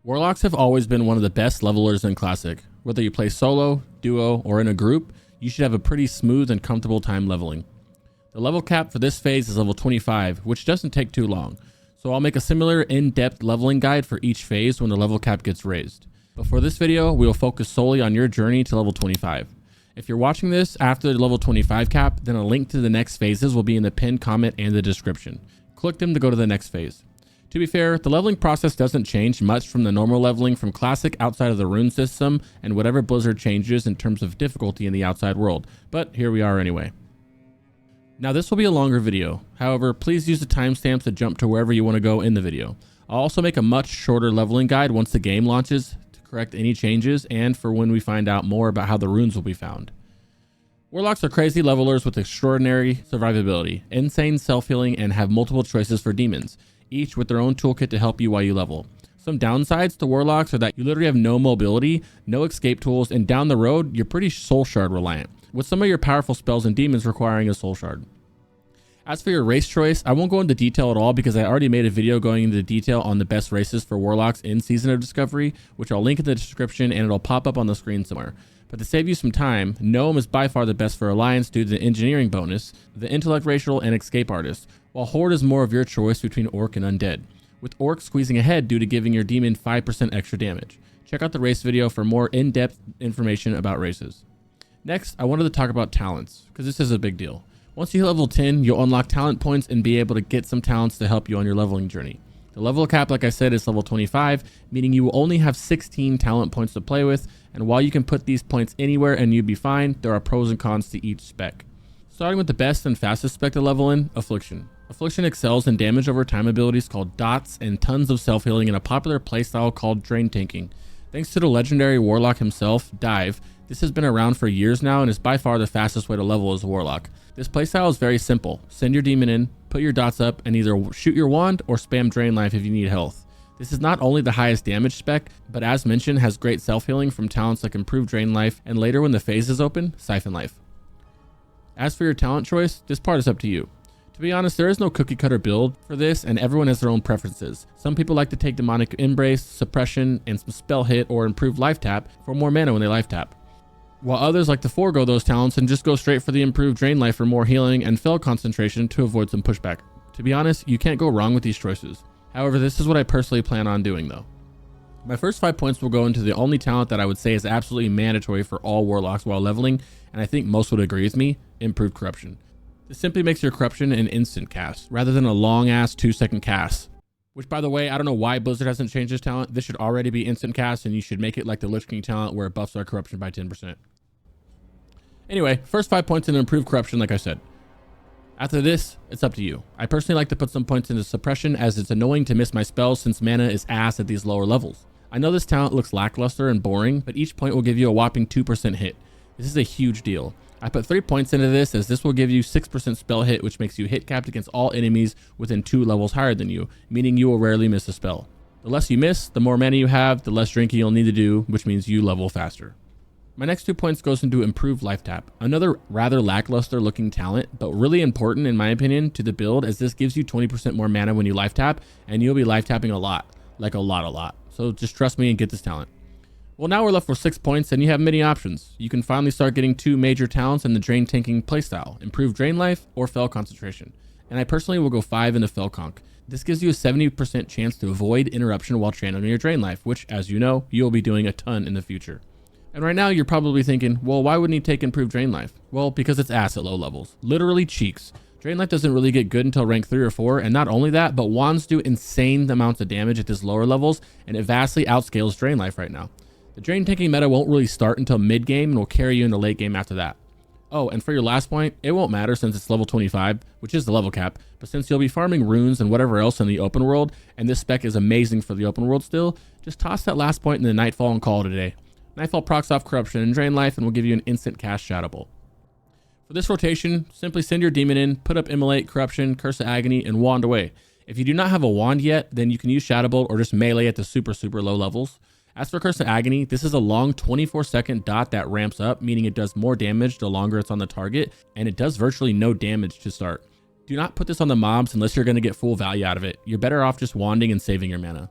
Warlocks have always been one of the best levelers in Classic. Whether you play solo, duo, or in a group, you should have a pretty smooth and comfortable time leveling. The level cap for this phase is level 25, which doesn't take too long, so I'll make a similar in-depth leveling guide for each phase when the level cap gets raised. But for this video, we will focus solely on your journey to level 25. If you're watching this after the level 25 cap, then a link to the next phases will be in the pinned comment and the description. Click them to go to the next phase. To be fair, the leveling process doesn't change much from the normal leveling from Classic outside of the rune system and whatever Blizzard changes in terms of difficulty in the outside world, but here we are anyway. Now this will be a longer video, however please use the timestamps to jump to wherever you want to go in the video. I'll also make a much shorter leveling guide once the game launches to correct any changes and for when we find out more about how the runes will be found. Warlocks are crazy levelers with extraordinary survivability, insane self-healing, and have multiple choices for demons, each with their own toolkit to help you while you level. Some downsides to Warlocks are that you literally have no mobility, no escape tools, and down the road, you're pretty soul shard reliant, with some of your powerful spells and demons requiring a soul shard. As for your race choice, I won't go into detail at all because I already made a video going into detail on the best races for Warlocks in Season of Discovery, which I'll link in the description and it'll pop up on the screen somewhere. But to save you some time, Gnome is by far the best for Alliance due to the engineering bonus, the intellect racial, and escape artist, while Horde is more of your choice between Orc and Undead, with Orc squeezing ahead due to giving your demon 5% extra damage. Check out the race video for more in-depth information about races. Next, I wanted to talk about talents, because this is a big deal. Once you hit level 10, you'll unlock talent points and be able to get some talents to help you on your leveling journey. The level cap, like I said, is level 25, meaning you will only have 16 talent points to play with, and while you can put these points anywhere and you'd be fine, there are pros and cons to each spec. Starting with the best and fastest spec to level in, Affliction. Affliction excels in damage over time abilities called Dots and tons of self-healing in a popular playstyle called Drain Tanking. Thanks to the legendary Warlock himself, Dive, this has been around for years now and is by far the fastest way to level as a Warlock. This playstyle is very simple. Send your demon in, put your dots up, and either shoot your wand or spam Drain Life if you need health. This is not only the highest damage spec, but as mentioned has great self-healing from talents like Improved Drain Life and later when the phase is open, Siphon Life. As for your talent choice, this part is up to you. To be honest, there is no cookie cutter build for this and everyone has their own preferences. Some people like to take Demonic Embrace, Suppression, and some Spell Hit or Improved Life Tap for more mana when they Life Tap, while others like to forego those talents and just go straight for the Improved Drain Life for more healing and Fel Concentration to avoid some pushback. To be honest, you can't go wrong with these choices. However, this is what I personally plan on doing though. My first 5 points will go into the only talent that I would say is absolutely mandatory for all Warlocks while leveling, and I think most would agree with me, Improved Corruption. This simply makes your Corruption an instant cast, rather than a long ass 2-second cast. Which by the way, I don't know why Blizzard hasn't changed this talent. This should already be instant cast and you should make it like the Lich King talent where it buffs our Corruption by 10%. Anyway, first 5 points in Improved Corruption like I said. After this, it's up to you. I personally like to put some points into Suppression as it's annoying to miss my spells since mana is ass at these lower levels. I know this talent looks lackluster and boring, but each point will give you a whopping 2% hit. This is a huge deal. I put 3 points into this as this will give you 6% spell hit, which makes you hit capped against all enemies within 2 levels higher than you, meaning you will rarely miss a spell. The less you miss, the more mana you have, the less drinking you'll need to do, which means you level faster. My next 2 points goes into Improved Life Tap, another rather lackluster looking talent, but really important in my opinion to the build as this gives you 20% more mana when you life tap, and you'll be life tapping a lot, like a lot. So just trust me and get this talent. Well, now we're left with 6 points and you have many options. You can finally start getting 2 major talents in the Drain Tanking playstyle, Improved Drain Life or Fel Concentration. And I personally will go 5 into Fel Conc. This gives you a 70% chance to avoid interruption while channeling your Drain Life, which as you know, you'll be doing a ton in the future. And right now you're probably thinking, well, why wouldn't he take Improved Drain Life? Well, because it's ass at low levels. Literally cheeks. Drain Life doesn't really get good until rank 3 or 4, and not only that, but wands do insane amounts of damage at these lower levels, and it vastly outscales Drain Life right now. The Drain Tanking meta won't really start until mid game and will carry you into late game after that. Oh, and for your last point, it won't matter since it's level 25, which is the level cap, but since you'll be farming runes and whatever else in the open world, and this spec is amazing for the open world still, just toss that last point in the Nightfall and call it a day. Nightfall procs off Corruption and Drain Life and will give you an instant cast Shadow Bolt. For this rotation, simply send your demon in, put up Immolate, Corruption, Curse of Agony, and wand away. If you do not have a wand yet, then you can use Shadow Bolt or just melee at the super low levels. As for Curse of Agony, this is a long 24-second dot that ramps up, meaning it does more damage the longer it's on the target, and it does virtually no damage to start. Do not put this on the mobs unless you're going to get full value out of it. You're better off just wanding and saving your mana.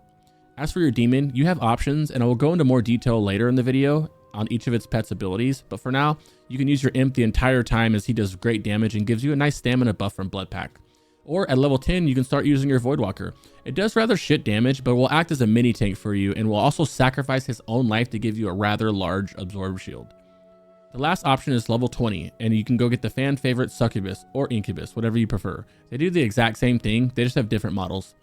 As for your demon, you have options, and I will go into more detail later in the video on each of its pet's abilities, but for now, you can use your imp the entire time as he does great damage and gives you a nice stamina buff from Blood Pact. Or at level 10, you can start using your Voidwalker. It does rather shit damage, but will act as a mini tank for you and will also sacrifice his own life to give you a rather large absorb shield. The last option is level 20, and you can go get the fan favorite Succubus or Incubus, whatever you prefer. They do the exact same thing, they just have different models.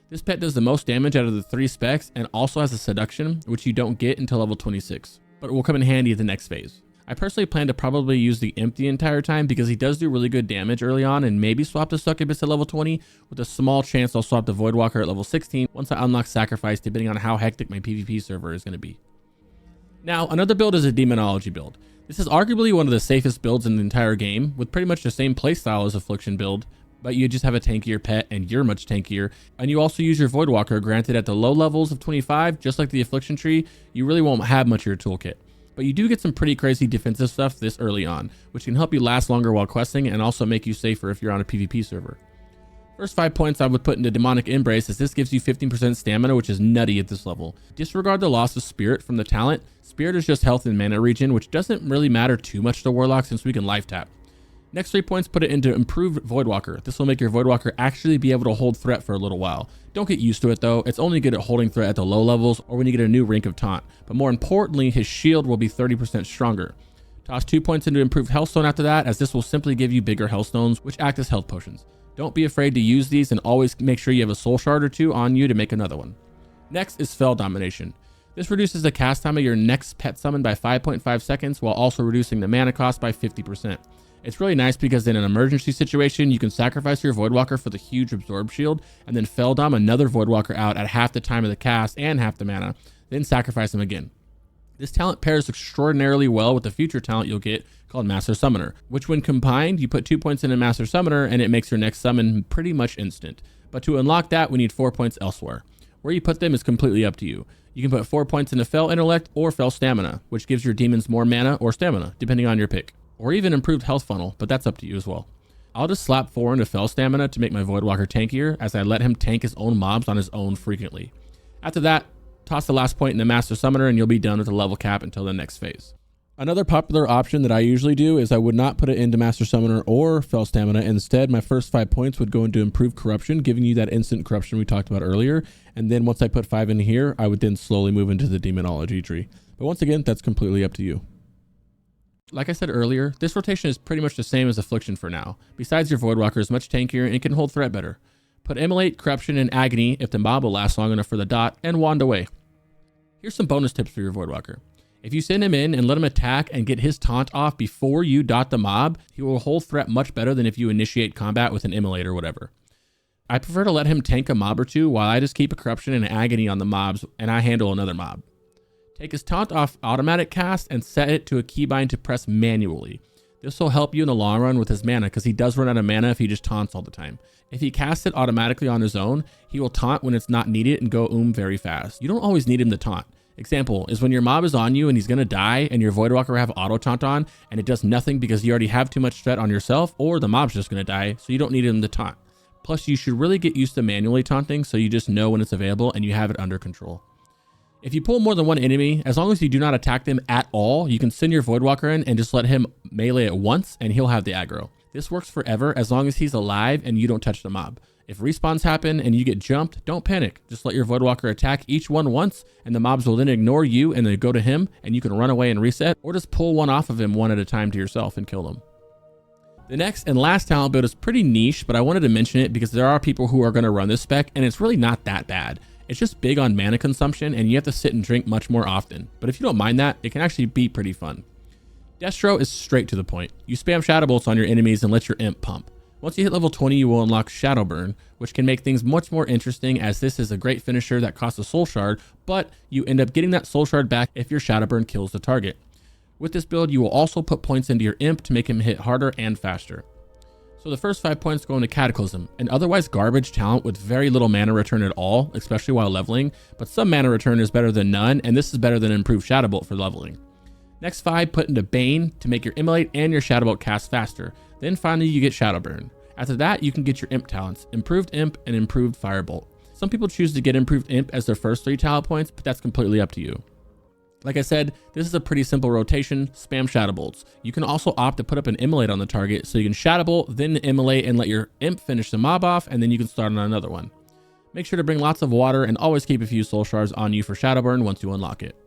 This pet does the most damage out of the 3 specs and also has a seduction, which you don't get until level 26, but it will come in handy at the next phase. I personally plan to probably use the imp the entire time because he does do really good damage early on, and maybe swap the Succubus at level 20 with a small chance I'll swap the Voidwalker at level 16 once I unlock Sacrifice, depending on how hectic my PvP server is going to be. Now, another build is a Demonology build. This is arguably one of the safest builds in the entire game, with pretty much the same playstyle as Affliction build, but you just have a tankier pet and you're much tankier, and you also use your Voidwalker. Granted, at the low levels of 25, just like the Affliction tree, you really won't have much of your toolkit. But you do get some pretty crazy defensive stuff this early on, which can help you last longer while questing and also make you safer if you're on a PvP server. First 5 points I would put into Demonic Embrace, as this gives you 15% stamina, which is nutty at this level. Disregard the loss of Spirit from the talent. Spirit is just health and mana regen, which doesn't really matter too much to Warlock since we can life tap. Next 3 points, put it into Improved Voidwalker. This will make your Voidwalker actually be able to hold threat for a little while. Don't get used to it though, it's only good at holding threat at the low levels or when you get a new rank of taunt. But more importantly, his shield will be 30% stronger. Toss 2 points into Improved Healthstone after that, as this will simply give you bigger Healthstones, which act as health potions. Don't be afraid to use these, and always make sure you have a Soul Shard or 2 on you to make another one. Next is Fel Domination. This reduces the cast time of your next pet summon by 5.5 seconds while also reducing the mana cost by 50%. It's really nice because in an emergency situation, you can sacrifice your Voidwalker for the huge absorb shield and then Fel Dom another Voidwalker out at half the time of the cast and half the mana, then sacrifice him again. This talent pairs extraordinarily well with the future talent you'll get called Master Summoner, which when combined, you put 2 points into Master Summoner and it makes your next summon pretty much instant. But to unlock that, we need 4 points elsewhere. Where you put them is completely up to you. You can put 4 points into Fel Intellect or Fel Stamina, which gives your demons more mana or stamina, depending on your pick. Or even Improved Health Funnel, but that's up to you as well. I'll just slap 4 into Fel Stamina to make my Voidwalker tankier, as I let him tank his own mobs on his own frequently. After that, toss the last point into Master Summoner and you'll be done with the level cap until the next phase. Another popular option that I usually do is I would not put it into Master Summoner or Fel Stamina. Instead, my first 5 points would go into Improved Corruption, giving you that instant corruption we talked about earlier. And then once I put 5 in here, I would then slowly move into the Demonology tree. But once again, that's completely up to you. Like I said earlier, this rotation is pretty much the same as Affliction for now. Besides, your Voidwalker is much tankier and can hold threat better. Put Immolate, Corruption, and Agony if the mob will last long enough for the dot, and wand away. Here's some bonus tips for your Voidwalker. If you send him in and let him attack and get his taunt off before you dot the mob, he will hold threat much better than if you initiate combat with an Immolate or whatever. I prefer to let him tank a mob or 2 while I just keep a Corruption and Agony on the mobs and I handle another mob. Take his taunt off automatic cast and set it to a keybind to press manually. This will help you in the long run with his mana, because he does run out of mana if he just taunts all the time. If he casts it automatically on his own, he will taunt when it's not needed and go very fast. You don't always need him to taunt. Example is when your mob is on you and he's going to die and your Voidwalker have auto taunt on and it does nothing because you already have too much threat on yourself, or the mob's just going to die, so you don't need him to taunt. Plus, you should really get used to manually taunting so you just know when it's available and you have it under control. If you pull more than one enemy, as long as you do not attack them at all, you can send your Voidwalker in and just let him melee it once and he'll have the aggro. This works forever as long as he's alive and you don't touch the mob. If respawns happen and you get jumped, don't panic. Just let your Voidwalker attack each one once and the mobs will then ignore you and then go to him and you can run away and reset, or just pull one off of him one at a time to yourself and kill them. The next and last talent build is pretty niche, but I wanted to mention it because there are people who are going to run this spec and it's really not that bad. It's just big on mana consumption and you have to sit and drink much more often. But if you don't mind that, it can actually be pretty fun. Destro is straight to the point. You spam Shadow Bolts on your enemies and let your imp pump. Once you hit level 20, you will unlock Shadow Burn, which can make things much more interesting, as this is a great finisher that costs a Soul Shard, but you end up getting that Soul Shard back if your Shadow Burn kills the target. With this build, you will also put points into your imp to make him hit harder and faster. So the first 5 points go into Cataclysm, an otherwise garbage talent with very little mana return at all, especially while leveling, but some mana return is better than none, and this is better than Improved Shadow Bolt for leveling. Next 5 put into Bane to make your Immolate and your Shadow Bolt cast faster. Then finally you get Shadow Burn. After that, you can get your Imp talents, Improved Imp and Improved Firebolt. Some people choose to get improved imp as their first 3 talent points, but that's completely up to you. Like I said, this is a pretty simple rotation. Spam Shadow Bolts. You can also opt to put up an immolate on the target, so you can Shadow Bolt, then immolate and let your imp finish the mob off, and then you can start on another one. Make sure to bring lots of water and always keep a few soul shards on you for Shadow Burn once you unlock it.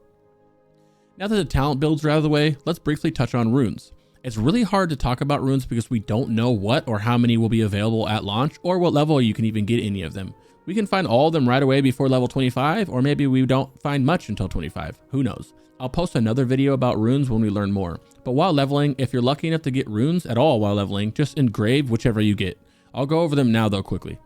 Now that the talent builds are out of the way, let's briefly touch on runes. It's really hard to talk about runes because we don't know what or how many will be available at launch or what level you can even get any of them. We can find all of them right away before level 25, or maybe we don't find much until 25. Who knows? I'll post another video about runes when we learn more. But while leveling, if you're lucky enough to get runes at all while leveling, just engrave whichever you get. I'll go over them now though quickly.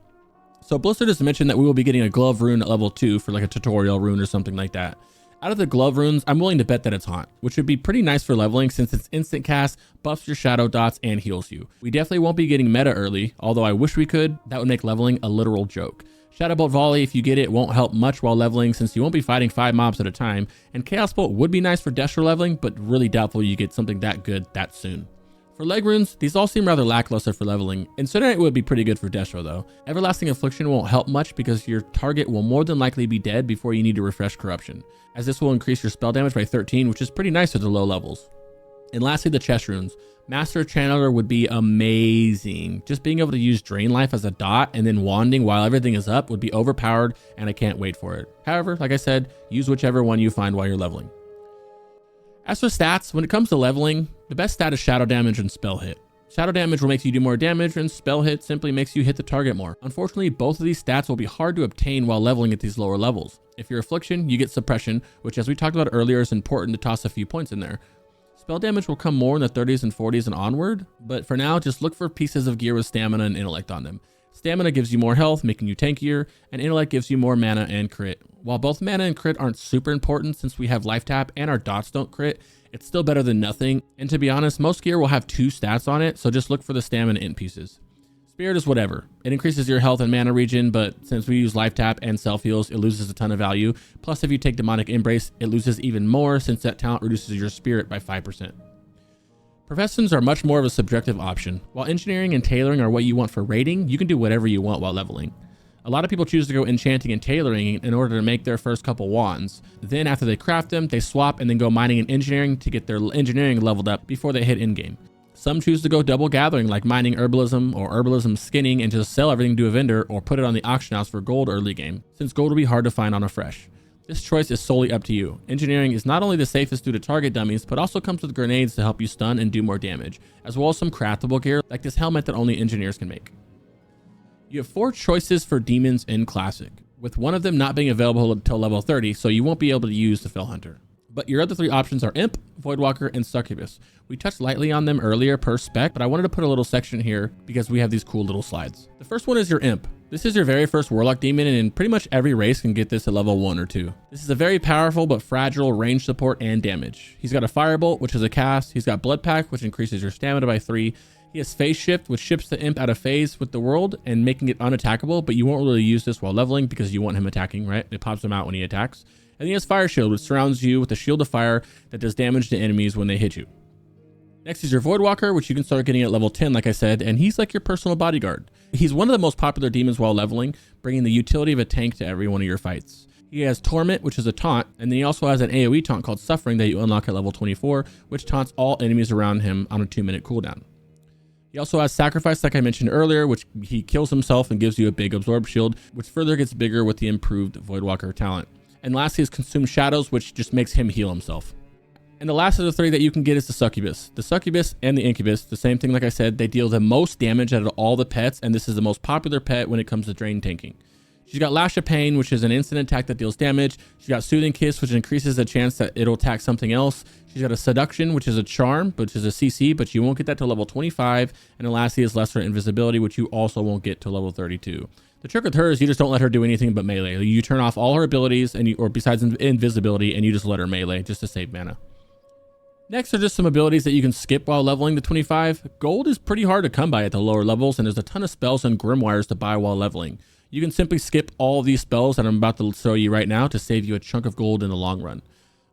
So Blizzard has mentioned that we will be getting a glove rune at level 2 for like a tutorial rune or something like that. Out of the glove runes, I'm willing to bet that it's Haunt, which would be pretty nice for leveling since it's instant cast, buffs your shadow dots, and heals you. We definitely won't be getting meta early, although I wish we could. That would make leveling a literal joke. Shadow Bolt Volley, if you get it, won't help much while leveling since you won't be fighting 5 mobs at a time, and Chaos Bolt would be nice for Destro leveling, but really doubtful you get something that good that soon. For leg runes, these all seem rather lackluster for leveling. Incinerate would be pretty good for Destro though. Everlasting Affliction won't help much because your target will more than likely be dead before you need to refresh Corruption, as this will increase your spell damage by 13, which is pretty nice at the low levels. And lastly, the chest runes. Master Channeler would be amazing. Just being able to use Drain Life as a dot and then wanding while everything is up would be overpowered, and I can't wait for it. However, like I said, use whichever one you find while you're leveling. As for stats, when it comes to leveling, the best stat is shadow damage and spell hit. Shadow damage will make you do more damage, and spell hit simply makes you hit the target more. Unfortunately, both of these stats will be hard to obtain while leveling at these lower levels. If you're Affliction, you get Suppression, which as we talked about earlier is important to toss a few points in there. Spell damage will come more in the 30s and 40s and onward, but for now, just look for pieces of gear with Stamina and Intellect on them. Stamina gives you more health, making you tankier, and Intellect gives you more mana and crit. While both mana and crit aren't super important since we have life tap and our dots don't crit, it's still better than nothing, and to be honest, most gear will have 2 stats on it, so just look for the Stamina int pieces. Spirit is whatever. It increases your health and mana regen, but since we use life tap and self heals, it loses a ton of value. Plus, if you take Demonic Embrace, it loses even more since that talent reduces your spirit by 5%. Professions are much more of a subjective option. While engineering and tailoring are what you want for raiding, you can do whatever you want while leveling. A lot of people choose to go enchanting and tailoring in order to make their first couple wands. Then after they craft them, they swap and then go mining and engineering to get their engineering leveled up before they hit in-game. Some choose to go double gathering like mining herbalism or herbalism skinning and just sell everything to a vendor or put it on the auction house for gold early game, since gold will be hard to find on a fresh. This choice is solely up to you. Engineering is not only the safest due to target dummies, but also comes with grenades to help you stun and do more damage, as well as some craftable gear like this helmet that only engineers can make. You have 4 choices for demons in Classic, with one of them not being available until level 30, so you won't be able to use the Fell Hunter. But your other 3 options are Imp, Voidwalker, and Succubus. We touched lightly on them earlier per spec, but I wanted to put a little section here because we have these cool little slides. The first one is your Imp. This is your very first Warlock Demon, and in pretty much every race can get this at level 1 or 2. This is a very powerful but fragile range support and damage. He's got a Firebolt, which is a cast. He's got Blood Pack, which increases your stamina by 3. He has Phase Shift, which shifts the Imp out of phase with the world and making it unattackable, but you won't really use this while leveling because you want him attacking, right? It pops him out when he attacks. And he has Fire Shield, which surrounds you with a shield of fire that does damage to enemies when they hit you. Next is your Voidwalker, which you can start getting at level 10, like I said, and he's like your personal bodyguard. He's one of the most popular demons while leveling, bringing the utility of a tank to every one of your fights. He has Torment, which is a taunt, and then he also has an AoE taunt called Suffering that you unlock at level 24, which taunts all enemies around him on a 2-minute cooldown. He also has Sacrifice, like I mentioned earlier, which he kills himself and gives you a big Absorb Shield, which further gets bigger with the improved Voidwalker talent. And lastly is Consume Shadows, which just makes him heal himself. And the last of the 3 that you can get is the Succubus. The Succubus and the Incubus, the same thing like I said, they deal the most damage out of all the pets, and this is the most popular pet when it comes to drain tanking. She's got Lash of Pain, which is an instant attack that deals damage. She's got Soothing Kiss, which increases the chance that it'll attack something else. She's got a Seduction, which is a charm, which is a CC, but you won't get that till level 25. And then lastly is Lesser Invisibility, which you also won't get till level 32. The trick with her is you just don't let her do anything but melee. You turn off all her abilities, or besides invisibility, and you just let her melee just to save mana. Next are just some abilities that you can skip while leveling to 25. Gold is pretty hard to come by at the lower levels, and there's a ton of spells and grimoires to buy while leveling. You can simply skip all of these spells that I'm about to show you right now to save you a chunk of gold in the long run.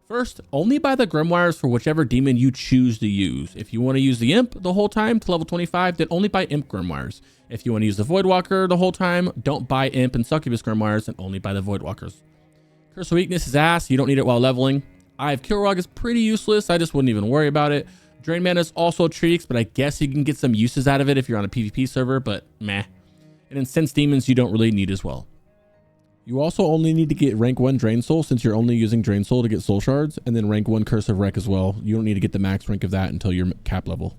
First, only buy the Grimoires for whichever demon you choose to use. If you want to use the Imp the whole time to level 25, then only buy Imp Grimoires. If you want to use the Voidwalker the whole time, don't buy Imp and Succubus Grimoires and only buy the Voidwalkers. Curse of Weakness is ass. You don't need it while leveling. Eye of Kilrog is pretty useless. I just wouldn't even worry about it. Drain Mana is also Treeks, but I guess you can get some uses out of it if you're on a PvP server, but meh. And then Sense Demons you don't really need as well. You also only need to get rank 1 Drain Soul since you're only using Drain Soul to get Soul Shards, and then rank 1 Curse of Wreck as well. You don't need to get the max rank of that until you're cap level.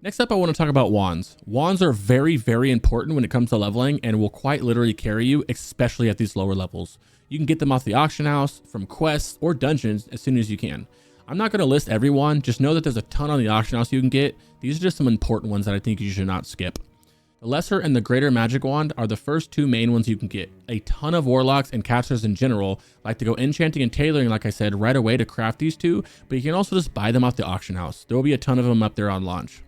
Next up, I want to talk about wands. Wands are very, very important when it comes to leveling and will quite literally carry you, especially at these lower levels. You can get them off the auction house, from quests, or dungeons as soon as you can. I'm not going to list every wand, just know that there's a ton on the auction house you can get. These are just some important ones that I think you should not skip. The Lesser and the Greater Magic Wand are the first two main ones you can get. A ton of warlocks and casters in general like to go enchanting and tailoring, like I said, right away to craft these two, but you can also just buy them off the auction house. There will be a ton of them up there on launch.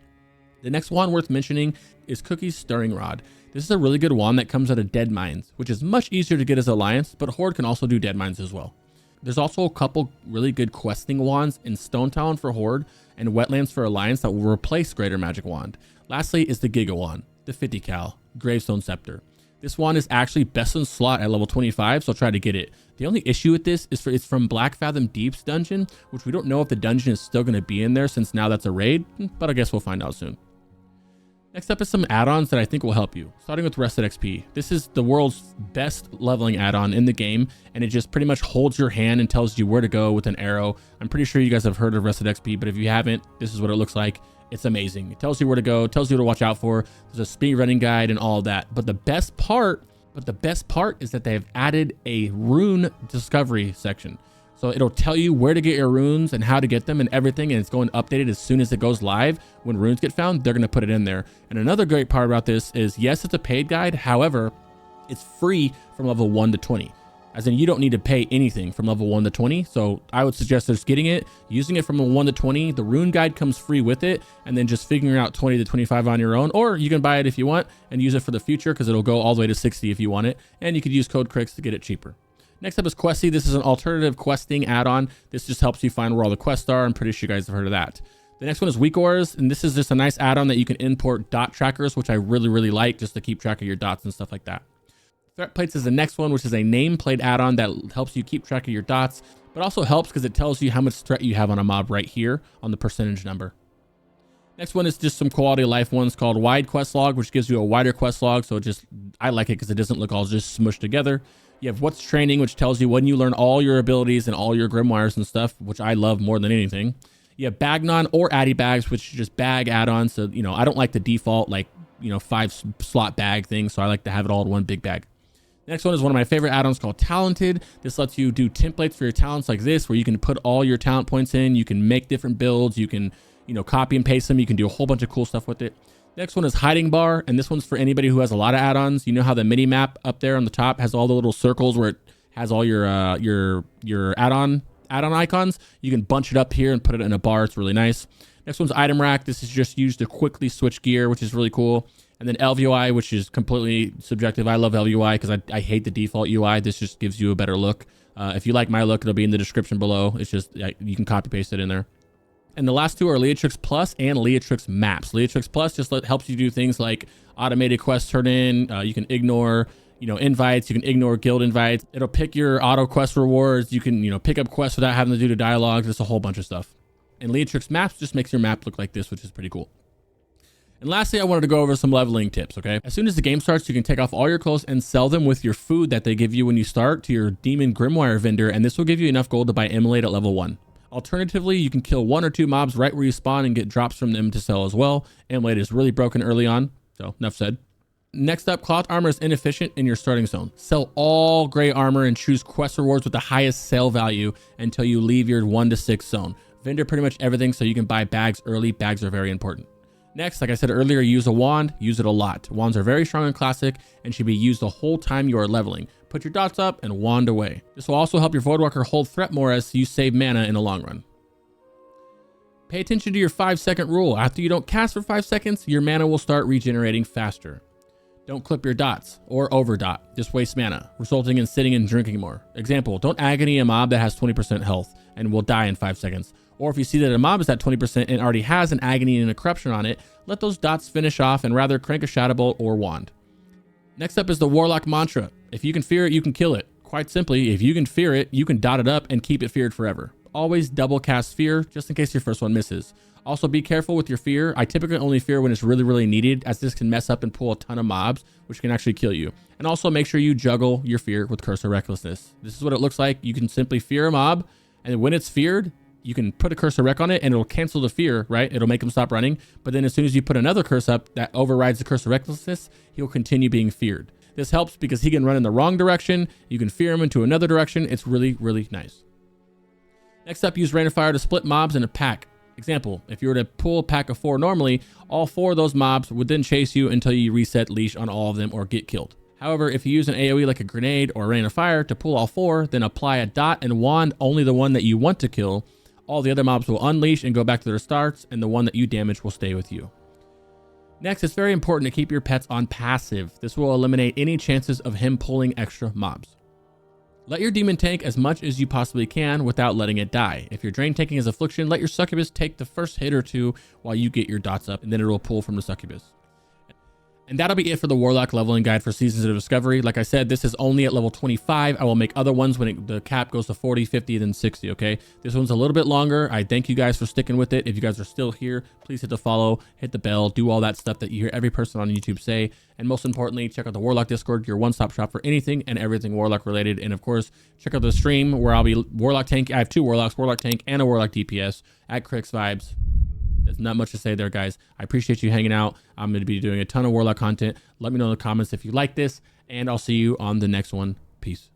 The next wand worth mentioning is Cookie's Stirring Rod. This is a really good wand that comes out of Dead Mines, which is much easier to get as Alliance, but Horde can also do Dead Mines as well. There's also a couple really good questing wands in Stone Town for Horde and Wetlands for Alliance that will replace Greater Magic Wand. Lastly is the Giga Wand, the 50 cal Gravestone Scepter. This wand is actually best in slot at level 25, so I'll try to get it. The only issue with this is it's from Black Fathom Deep's dungeon, which we don't know if the dungeon is still going to be in there since now that's a raid, but I guess we'll find out soon. Next up is some add-ons that I think will help you, starting with Rested XP. This is the world's best leveling add-on in the game, and it just pretty much holds your hand and tells you where to go with an arrow. I'm pretty sure you guys have heard of Rested XP, but if you haven't, this is what it looks like. It's amazing. It tells you where to go, tells you what to watch out for. There's a speed running guide and all that. But the best part is that they have added a rune discovery section. So it'll tell you where to get your runes and how to get them and everything, and it's going updated as soon as it goes live. When runes get found, they're going to put it in there. And another great part about this is, yes, it's a paid guide. However, it's free from level 1 to 20. As in, you don't need to pay anything from level 1 to 20. So I would suggest just getting it, using it from 1 to 20. The rune guide comes free with it, and then just figuring out 20 to 25 on your own. Or you can buy it if you want and use it for the future, because it'll go all the way to 60 if you want it. And you could use code Crix to get it cheaper. Next up is Questy. This is an alternative questing add-on. This just helps you find where all the quests are. I'm pretty sure you guys have heard of that. The next one is Weak Ores, and this is just a nice add-on that you can import dot trackers, which I really, really like, just to keep track of your dots and stuff like that. Threat Plates is the next one, which is a nameplate add-on that helps you keep track of your dots, but also helps because it tells you how much threat you have on a mob right here on the percentage number. Next one is just some quality of life ones called Wide Quest Log, which gives you a wider quest log. So I like it because it doesn't look all just smushed together. You have What's Training, which tells you when you learn all your abilities and all your grimoires and stuff, which I love more than anything. You have Bagnon or Addy Bags, which is just bag add-ons. So, I don't like the default, 5 slot bag thing. So I like to have it all in one big bag. Next one is one of my favorite add-ons called Talented. This lets you do templates for your talents like this, where you can put all your talent points in. You can make different builds. You can, copy and paste them. You can do a whole bunch of cool stuff with it. Next one is Hiding Bar, and this one's for anybody who has a lot of add-ons. You know how the mini map up there on the top has all the little circles where it has all your add-on icons? You can bunch it up here and put it in a bar. It's really nice. Next one's Item Rack. This is just used to quickly switch gear, which is really cool. And then LVUI, which is completely subjective. I love LVUI because I hate the default UI. This just gives you a better look. If you like my look, it'll be in the description below. It's just, you can copy paste it in there. And the last two are Leatrix Plus and Leatrix Maps. Leatrix Plus just helps you do things like automated quests turn in. You can ignore, invites. You can ignore guild invites. It'll pick your auto quest rewards. You can, pick up quests without having to do the dialogues. There's a whole bunch of stuff. And Leatrix Maps just makes your map look like this, which is pretty cool. And lastly, I wanted to go over some leveling tips, okay? As soon as the game starts, you can take off all your clothes and sell them with your food that they give you when you start to your Demon Grimoire vendor, and this will give you enough gold to buy Immolate at level 1. Alternatively, you can kill 1 or 2 mobs right where you spawn and get drops from them to sell as well. Immolate is really broken early on, so enough said. Next up, cloth armor is inefficient in your starting zone. Sell all gray armor and choose quest rewards with the highest sale value until you leave your 1 to 6 zone. Vendor pretty much everything so you can buy bags early. Bags are very important. Next, like I said earlier, use a wand. Use it a lot. Wands are very strong in Classic and should be used the whole time you are leveling. Put your dots up and wand away. This will also help your Voidwalker hold threat more as you save mana in the long run. Pay attention to your 5-second rule. After you don't cast for 5 seconds, your mana will start regenerating faster. Don't clip your dots or overdot. Just waste mana, resulting in sitting and drinking more. Example, don't agony a mob that has 20% health and will die in 5 seconds. Or if you see that a mob is at 20% and already has an agony and a corruption on it, let those dots finish off and rather crank a Shadow Bolt or Wand. Next up is the Warlock mantra. If you can fear it, you can kill it. Quite simply, if you can fear it, you can dot it up and keep it feared forever. Always double cast fear, just in case your first one misses. Also be careful with your fear. I typically only fear when it's really, really needed, as this can mess up and pull a ton of mobs, which can actually kill you. And also make sure you juggle your fear with Curse of Recklessness. This is what it looks like. You can simply fear a mob, and when it's feared, you can put a Curse of Rec on it and it'll cancel the fear, right? It'll make him stop running. But then as soon as you put another curse up that overrides the Curse of Recklessness, he'll continue being feared. This helps because he can run in the wrong direction. You can fear him into another direction. It's really, really nice. Next up, use Rain of Fire to split mobs in a pack. Example, if you were to pull a pack of 4 normally, all 4 of those mobs would then chase you until you reset leash on all of them or get killed. However, if you use an AoE like a grenade or Rain of Fire to pull all 4, then apply a dot and wand only the one that you want to kill. All the other mobs will unleash and go back to their starts, and the one that you damage will stay with you. Next, it's very important to keep your pets on passive. This will eliminate any chances of him pulling extra mobs. Let your demon tank as much as you possibly can without letting it die. If you're drain tanking as Affliction, let your succubus take the first hit or 2 while you get your dots up, and then it will pull from the succubus. And that'll be it for the Warlock leveling guide for Seasons of Discovery. Like I said, this is only at level 25. I will make other ones when the cap goes to 40, 50, then 60, okay? This one's a little bit longer. I thank you guys for sticking with it. If you guys are still here, please hit the follow, hit the bell, do all that stuff that you hear every person on YouTube say. And most importantly, check out the Warlock Discord, your one-stop shop for anything and everything Warlock related. And of course, check out the stream where I'll be Warlock Tank. I have 2 Warlocks, Warlock Tank and a Warlock DPS at Crix Vibes. There's not much to say there, guys. I appreciate you hanging out. I'm going to be doing a ton of Warlock content. Let me know in the comments if you like this, and I'll see you on the next one. Peace.